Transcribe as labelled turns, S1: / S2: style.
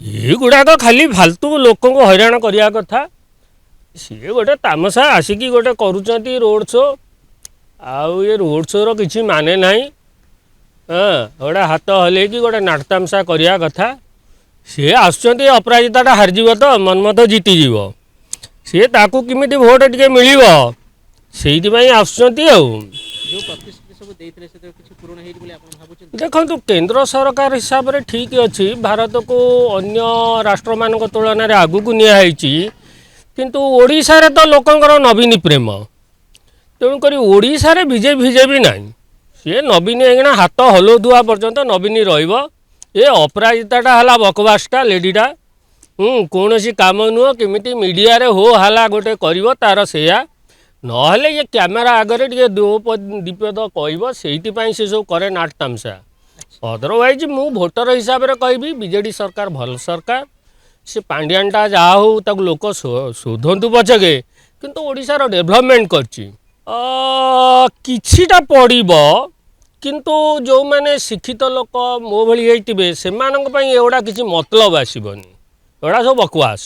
S1: ଏଗୁଡ଼ାକ ଖାଲି ଫାଲତୁ ଲୋକଙ୍କୁ ହଇରାଣ କରିବା କଥା। ସିଏ ଗୋଟେ ତାମସା ଆସିକି ଗୋଟେ କରୁଛନ୍ତି ରୋଡ଼ ଶୋ। ଆଉ ଏ ରୋଡ଼ ଶୋର କିଛି ମାନେ ନାହିଁ। ହଁ, ଗୋଟେ ହାତ ହଲେଇକି ଗୋଟେ ନାଟତାମସା କରିବା କଥା। ସିଏ ଆସୁଛନ୍ତି ଅପରାଜିତାଟା ହାରିଯିବ ତ ମନ୍ମଥ ଜିତିଯିବ। ସିଏ ତାକୁ କେମିତି ଭୋଟ ଟିକେ ମିଳିବ ସେଇଥିପାଇଁ ଆସୁଛନ୍ତି ଆଉ।
S2: ଯେଉଁ ପ୍ରତିଶ୍ରୁତି ସବୁ ଦେଇଥିଲେ ସେ କିଛି ପୂରଣ ହେଇଛି ବୋଲି ଆପଣ ଭାବୁଛନ୍ତି?
S1: ଦେଖନ୍ତୁ କେନ୍ଦ୍ର ସରକାର ହିସାବରେ ଠିକ୍ ଅଛି, ଭାରତକୁ ଅନ୍ୟ ରାଷ୍ଟ୍ରମାନଙ୍କ ତୁଳନାରେ ଆଗକୁ ନିଆହେଇଛି। କିନ୍ତୁ ଓଡ଼ିଶାରେ ତ ଲୋକଙ୍କର ନବୀନ ପ୍ରେମ। ତେଣୁକରି ଓଡ଼ିଶାରେ ବିଜେପି ଫିଜେପି ନାହିଁ। ସିଏ ନବୀନ ଏଇନା ହାତ ହଲଉଥିବା ପର୍ଯ୍ୟନ୍ତ ନବୀନ ରହିବ। ଏ ଅପରାଜିତାଟା ହେଲା ବକବାସଟା ଲେଡ଼ିଟା। କୌଣସି କାମ ନୁହଁ, କେମିତି ମିଡ଼ିଆରେ ହୋ ହାଲା ଗୋଟେ କରିବ ତାର ସେଇଆ। ନହେଲେ ଇଏ କ୍ୟାମେରା ଆଗରେ ଟିକେ ଦ୍ୱିପଦ କହିବ, ସେଇଥିପାଇଁ ସେ ସବୁ କରେ ନାଟ ତାମସା। ଅଦରୱାଇଜ୍ ମୁଁ ଭୋଟର ହିସାବରେ କହିବି ବିଜେଡ଼ି ସରକାର ଭଲ ସରକାର। ସେ ପାଣ୍ଡିଆନଟା ଯାହା ହଉ ତାକୁ ଲୋକ ଶୋଧନ୍ତୁ ପଛକେ, କିନ୍ତୁ ଓଡ଼ିଶାର ଡେଭଲପମେଣ୍ଟ କରିଛି। କିଛିଟା ପଡ଼ିବ, କିନ୍ତୁ ଯେଉଁମାନେ ଶିକ୍ଷିତ ଲୋକ ମୋ ଭଳି ହେଇଥିବେ ସେମାନଙ୍କ ପାଇଁ ଏଗୁଡ଼ା କିଛି ମତଲବ ଆସିବନି। ଏଗୁଡ଼ା ସବୁ ବକୱାସ।